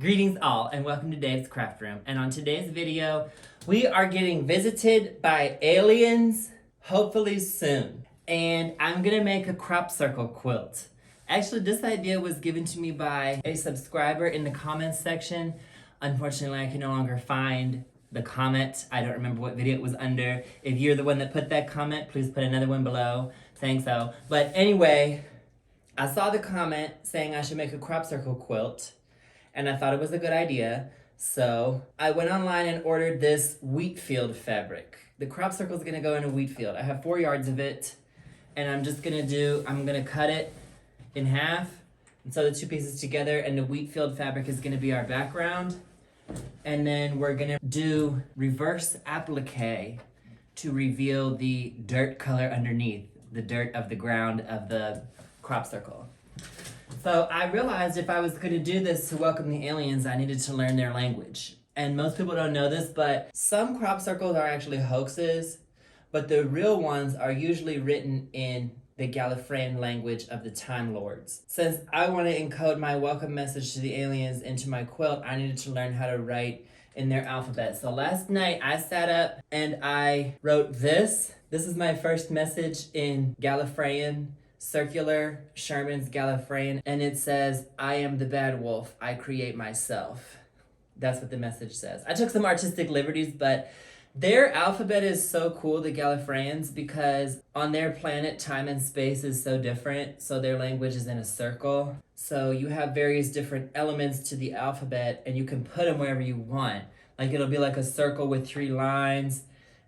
Greetings all, and welcome to Dave's Craft Room. And on today's video, we are getting visited by aliens, hopefully soon. And I'm gonna make a crop circle quilt. Actually, this idea was given to me by a subscriber in the comments section. Unfortunately, I can no longer find the comment. I don't remember what video it was under. If you're the one that put that comment, please put another one below. Saying so. But anyway, I saw the comment saying I should make a crop circle quilt, and I thought it was a good idea. So I went online and ordered this wheat field fabric. The crop circle is gonna go in a wheat field. I have 4 yards of it, and I'm gonna cut it in half and sew the two pieces together, and the wheat field fabric is gonna be our background. And then we're gonna do reverse applique to reveal the dirt color underneath, the dirt of the ground of the crop circle. So I realized if I was going to do this to welcome the aliens, I needed to learn their language. And most people don't know this, but some crop circles are actually hoaxes, but the real ones are usually written in the Gallifreyan language of the Time Lords. Since I want to encode my welcome message to the aliens into my quilt, I needed to learn how to write in their alphabet. So last night I sat up and I wrote this. This is my first message in Gallifreyan. Circular, Sherman's Gallifreyan, and it says, "I am the bad wolf, I create myself." That's what the message says. I took some artistic liberties, but their alphabet is so cool, the Gallifreyans, because on their planet, time and space is so different, so their language is in a circle. So you have various different elements to the alphabet, and you can put them wherever you want. Like it'll be like a circle with 3 lines,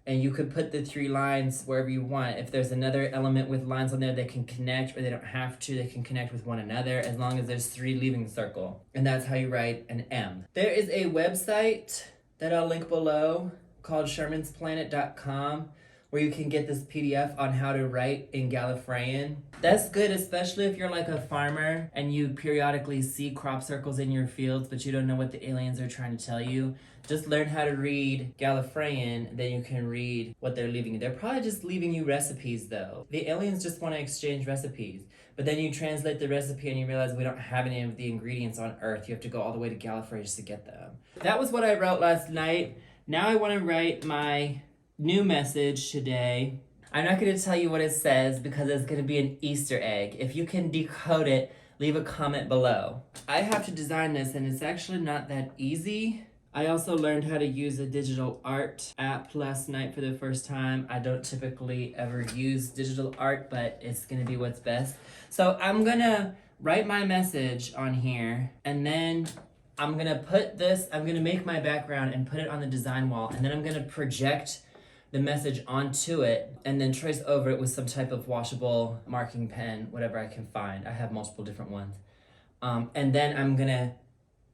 and you could put the 3 lines wherever you want. If there's another element with lines on there, they can connect, or they don't have to. They can connect with one another as long as there's 3 leaving the circle. And that's how you write an M. There is a website that I'll link below called shermansplanet.com where you can get this PDF on how to write in Gallifreyan. That's good, especially if you're like a farmer and you periodically see crop circles in your fields, but you don't know what the aliens are trying to tell you. Just learn how to read Gallifreyan, then you can read what they're leaving you. They're probably just leaving you recipes though. The aliens just want to exchange recipes. But then you translate the recipe and you realize we don't have any of the ingredients on Earth. You have to go all the way to Gallifrey just to get them. That was what I wrote last night. Now I want to write my new message today. I'm not going to tell you what it says because it's going to be an Easter egg. If you can decode it, leave a comment below. I have to design this and it's actually not that easy. I also learned how to use a digital art app last night for the first time. I don't typically ever use digital art, but it's gonna be what's best. So I'm gonna write my message on here, and then I'm gonna make my background and put it on the design wall, and then I'm gonna project the message onto it and then trace over it with some type of washable marking pen, whatever I can find. I have multiple different ones. And then I'm gonna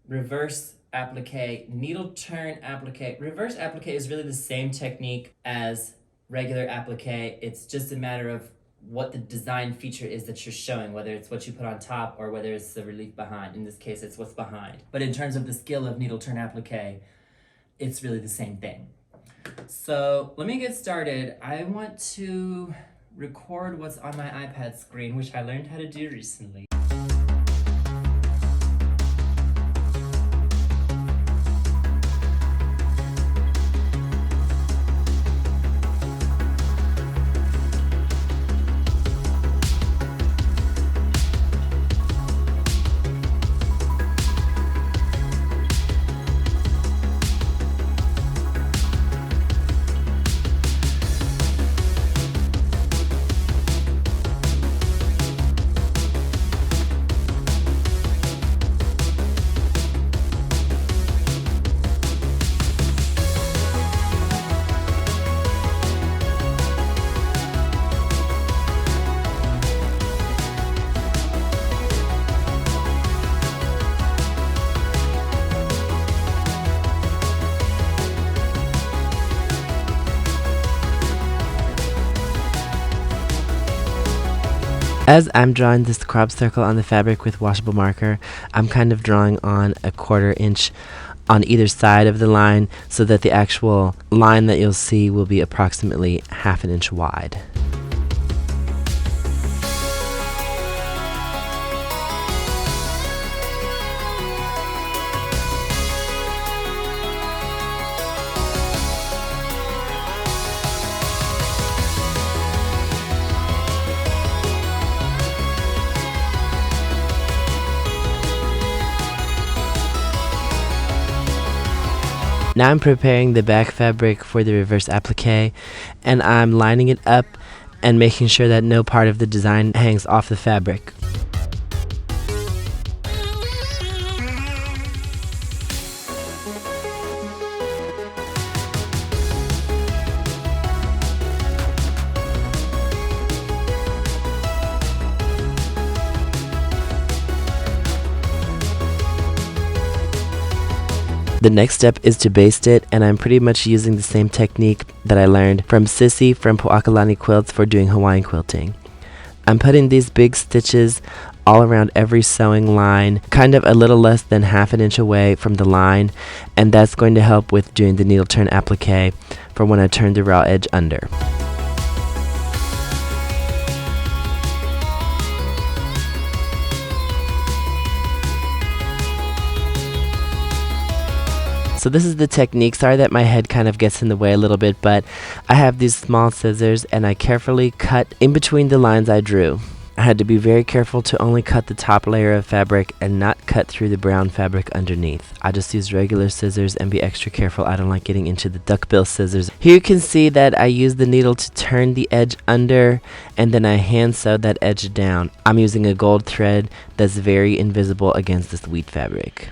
reverse applique, needle turn applique. Reverse applique is really the same technique as regular applique. It's just a matter of what the design feature is that you're showing, whether it's what you put on top or whether it's the relief behind. In this case, it's what's behind. But in terms of the skill of needle turn applique, it's really the same thing. So let me get started. I want to record what's on my iPad screen, which I learned how to do recently. As I'm drawing this crop circle on the fabric with washable marker, I'm kind of drawing on a 1/4 inch on either side of the line so that the actual line that you'll see will be approximately 1/2 inch wide. Now I'm preparing the back fabric for the reverse applique, and I'm lining it up and making sure that no part of the design hangs off the fabric. The next step is to baste it, and I'm pretty much using the same technique that I learned from Sissy from Po'akalani Quilts for doing Hawaiian quilting. I'm putting these big stitches all around every sewing line, kind of a little less than ½ inch away from the line, and that's going to help with doing the needle turn applique for when I turn the raw edge under. So this is the technique. Sorry that my head kind of gets in the way a little bit, but I have these small scissors and I carefully cut in between the lines I drew. I had to be very careful to only cut the top layer of fabric and not cut through the brown fabric underneath. I just use regular scissors and be extra careful. I don't like getting into the duckbill scissors. Here you can see that I used the needle to turn the edge under, and then I hand sewed that edge down. I'm using a gold thread that's very invisible against this wheat fabric.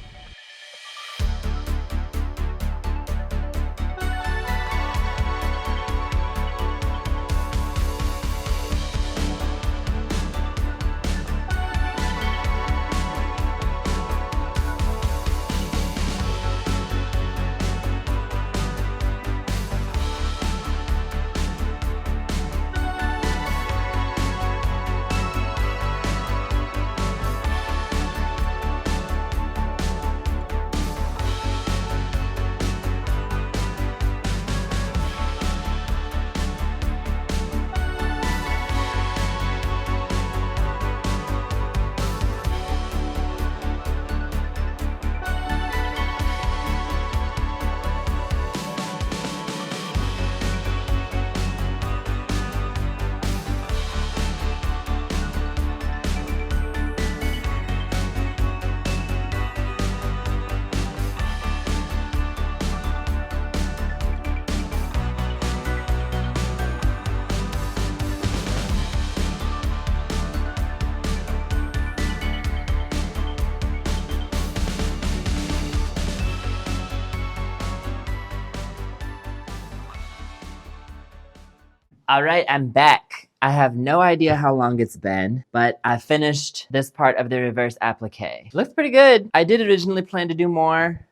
All right, I'm back. I have no idea how long it's been, but I finished this part of the reverse applique. Looks pretty good. I did originally plan to do more,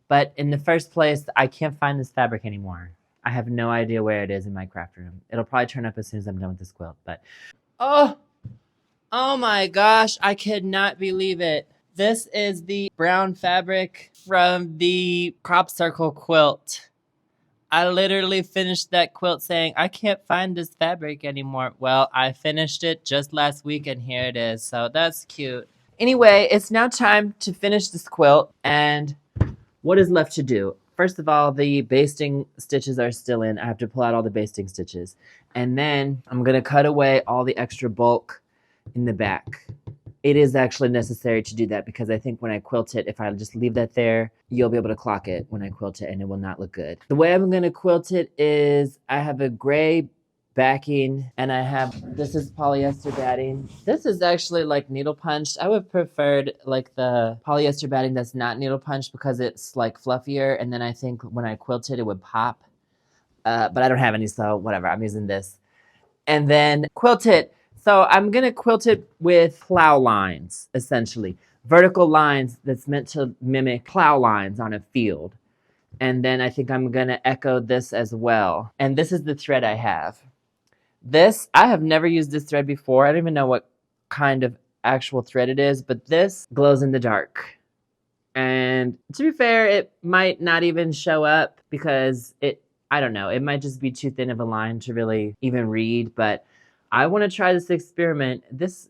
but in the first place, I can't find this fabric anymore. I have no idea where it is in my craft room. It'll probably turn up as soon as I'm done with this quilt, but oh my gosh, I cannot believe it. This is the brown fabric from the CROP CIRCLE QUILT. I literally finished that quilt saying, I can't find this fabric anymore. Well, I finished it just last week and here it is. So that's cute. Anyway, it's now time to finish this quilt. And what is left to do? First of all, the basting stitches are still in. I have to pull out all the basting stitches. And then I'm going to cut away all the extra bulk in the back. It is actually necessary to do that because I think when I quilt it, if I just leave that there, you'll be able to clock it when I quilt it and it will not look good. The way I'm going to quilt it is I have a gray backing and I have, this is polyester batting. This is actually like needle punched. I would prefer like the polyester batting that's not needle punched because it's like fluffier. And then I think when I quilt it, it would pop. But I don't have any, so whatever, I'm using this. And then quilt it. So I'm going to quilt it with plow lines, essentially. Vertical lines that's meant to mimic plow lines on a field. And then I think I'm going to echo this as well. And this is the thread I have. This, I have never used this thread before. I don't even know what kind of actual thread it is, but this glows in the dark. And to be fair, it might not even show up because I don't know, it might just be too thin of a line to really even read, but I want to try this experiment. This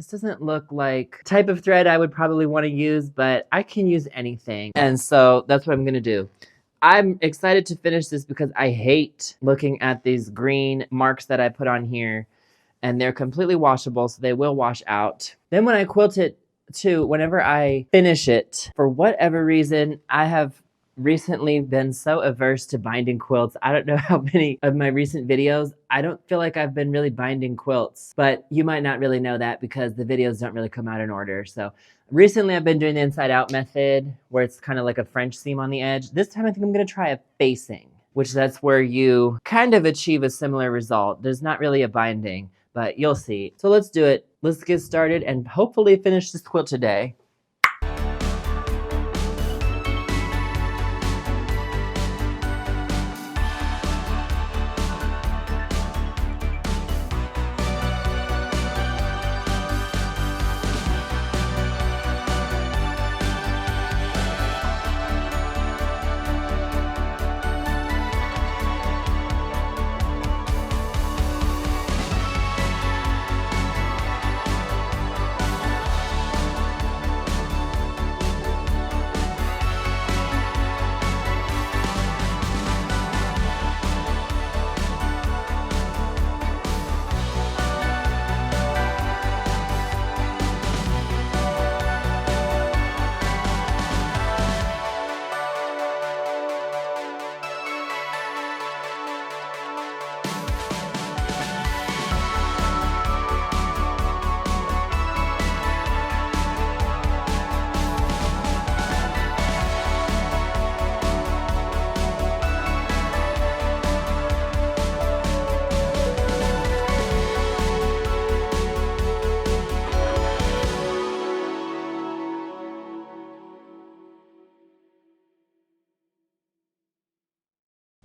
doesn't look like type of thread I would probably want to use, but I can use anything. And so that's what I'm going to do. I'm excited to finish this because I hate looking at these green marks that I put on here, and they're completely washable, so they will wash out. Then when I quilt it too, whenever I finish it, for whatever reason, I have recently been so averse to binding quilts. I don't know how many of my recent videos, I don't feel like I've been really binding quilts, but you might not really know that because the videos don't really come out in order. So recently I've been doing the inside out method where it's kind of like a French seam on the edge. This time I think I'm gonna try a facing, which that's where you kind of achieve a similar result. There's not really a binding, but you'll see. So let's do it. Let's get started and hopefully finish this quilt today.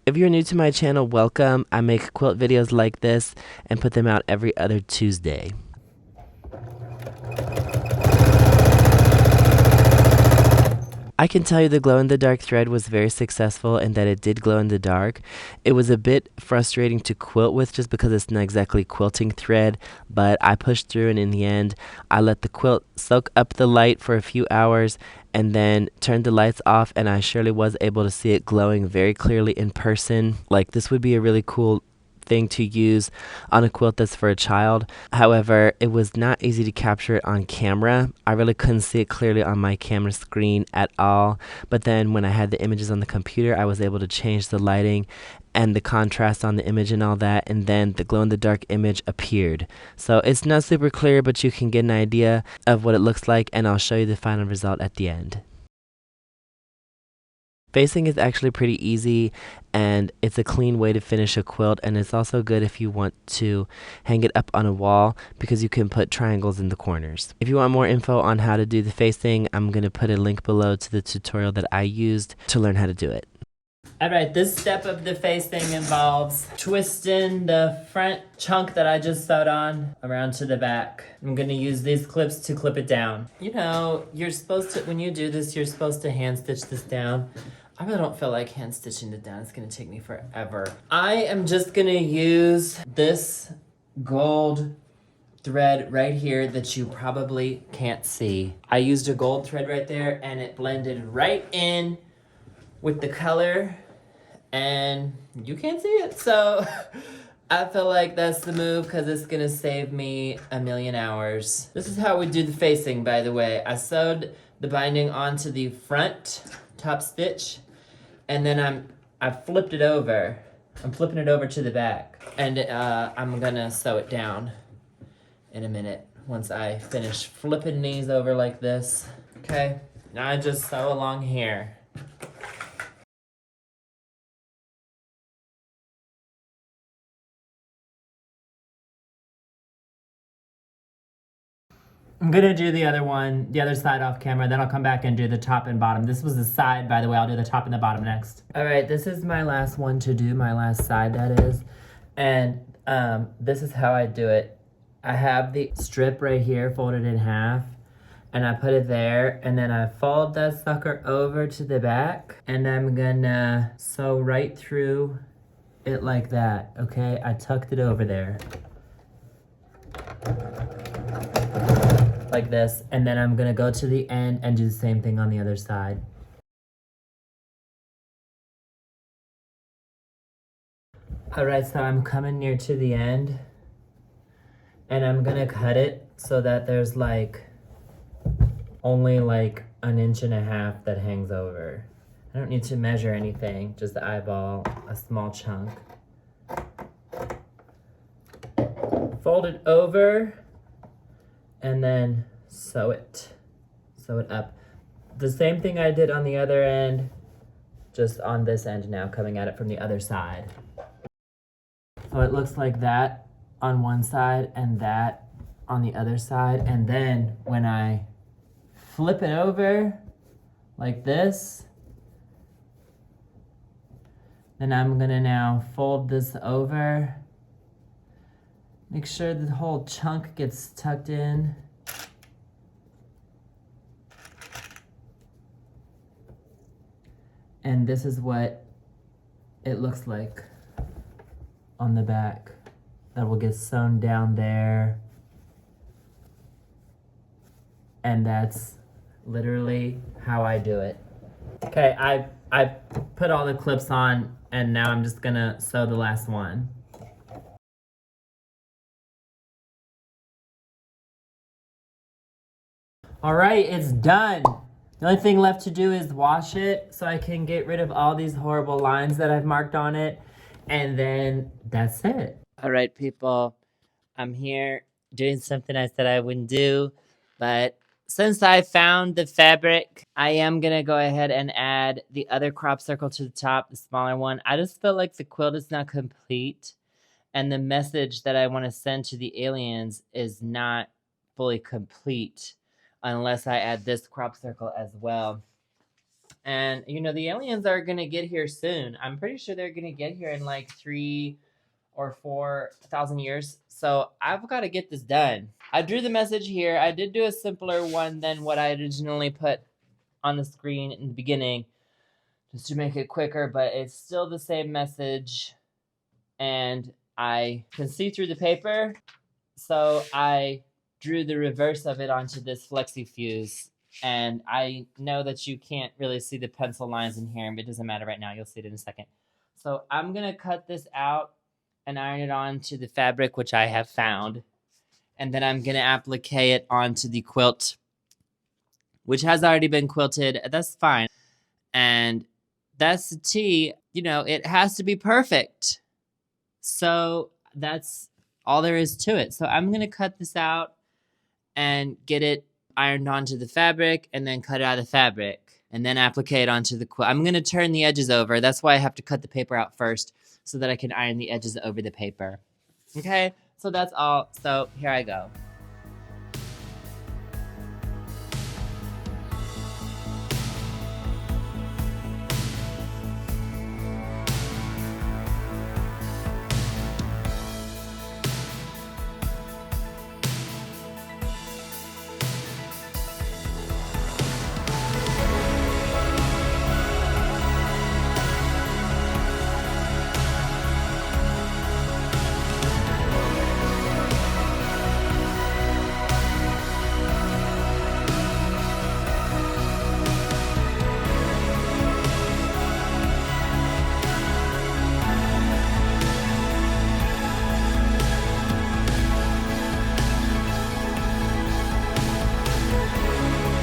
If you're new to my channel, welcome. I make quilt videos like this and put them out every other Tuesday. I can tell you the glow-in-the-dark thread was very successful and that it did glow in the dark. It was a bit frustrating to quilt with just because it's not exactly quilting thread, but I pushed through and in the end, I let the quilt soak up the light for a few hours and then turned the lights off, and I surely was able to see it glowing very clearly in person. Like, this would be a really cool thing to use on a quilt that's for a child. However, it was not easy to capture it on camera. I really couldn't see it clearly on my camera screen at all. But then when I had the images on the computer, I was able to change the lighting and the contrast on the image and all that, and then the glow-in-the-dark image appeared. So it's not super clear, but you can get an idea of what it looks like, and I'll show you the final result at the end. Facing is actually pretty easy, and it's a clean way to finish a quilt, and it's also good if you want to hang it up on a wall because you can put triangles in the corners. If you want more info on how to do the facing, I'm going to put a link below to the tutorial that I used to learn how to do it. Alright, this step of the facing involves twisting the front chunk that I just sewed on around to the back. I'm going to use these clips to clip it down. You know, you're supposed to, when you do this, you're supposed to hand stitch this down. I really don't feel like hand stitching it down. It's going to take me forever. I am just going to use this gold thread right here that you probably can't see. I used a gold thread right there and it blended right in with the color and you can't see it. So I feel like that's the move because it's going to save me a million hours. This is how we do the facing, by the way. I sewed the binding onto the front top stitch, and then I flipped it over. I'm flipping it over to the back, and I'm gonna sew it down in a minute once I finish flipping these over like this. Okay, now I just sew along here. I'm gonna do the other side off camera, then I'll come back and do the top and bottom. This was the side, by the way. I'll do the top and the bottom next. All right, this is my last one to do, my last side that is. And this is how I do it. I have the strip right here folded in half, and I put it there, and then I fold that sucker over to the back, and I'm gonna sew right through it like that, okay? I tucked it over there. Like this, and then I'm gonna go to the end and do the same thing on the other side. Alright, so I'm coming near to the end, and I'm gonna cut it so that there's like only like 1.5 inches that hangs over. I don't need to measure anything, just eyeball a small chunk. Fold it over and then sew it up. The same thing I did on the other end, just on this end now, coming at it from the other side. So it looks like that on one side and that on the other side. And then when I flip it over like this, then I'm gonna now fold this over. Make sure the whole chunk gets tucked in. And this is what it looks like on the back. That will get sewn down there. And that's literally how I do it. Okay, I put all the clips on and now I'm just gonna sew the last one. All right, it's done. The only thing left to do is wash it so I can get rid of all these horrible lines that I've marked on it. And then that's it. All right, people, I'm here doing something I said I wouldn't do, but since I found the fabric, I am gonna go ahead and add the other crop circle to the top, the smaller one. I just feel like the quilt is not complete and the message that I want to send to the aliens is not fully complete unless I add this crop circle as well. And, you know, the aliens are going to get here soon. I'm pretty sure they're going to get here in like 3,000 or 4,000 years. So I've got to get this done. I drew the message here. I did do a simpler one than what I originally put on the screen in the beginning, just to make it quicker, but it's still the same message. And I can see through the paper. So I drew the reverse of it onto this flexi fuse, and I know that you can't really see the pencil lines in here, but it doesn't matter right now. You'll see it in a second. So I'm gonna cut this out and iron it onto the fabric, which I have found, and then I'm gonna applique it onto the quilt, which has already been quilted. That's fine, and that's the tea. You know, it has to be perfect. So that's all there is to it. So I'm gonna cut this out and get it ironed onto the fabric and then cut it out of the fabric and then applique it onto the quilt. I'm gonna turn the edges over. That's why I have to cut the paper out first so that I can iron the edges over the paper. Okay, so that's all. So here I go.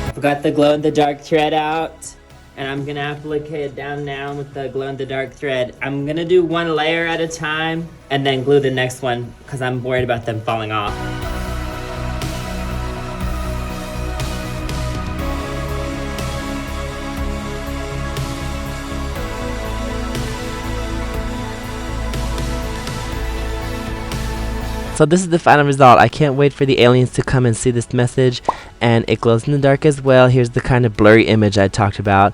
I've got the glow-in-the-dark thread out, and I'm gonna applique it down now with the glow-in-the-dark thread. I'm gonna do one layer at a time and then glue the next one because I'm worried about them falling off. So this is the final result. I can't wait for the aliens to come and see this message, and it glows in the dark as well. Here's the kind of blurry image I talked about,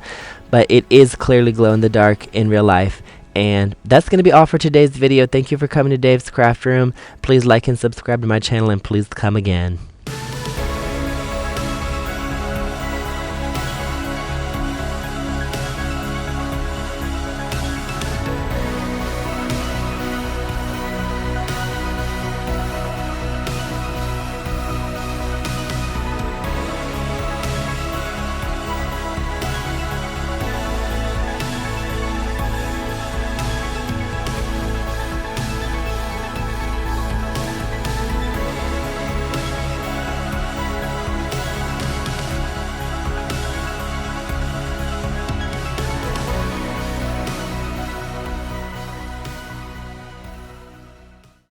but it is clearly glow in the dark in real life. And that's going to be all for today's video. Thank you for coming to Dave's Craft Room. Please like and subscribe to my channel, and please come again.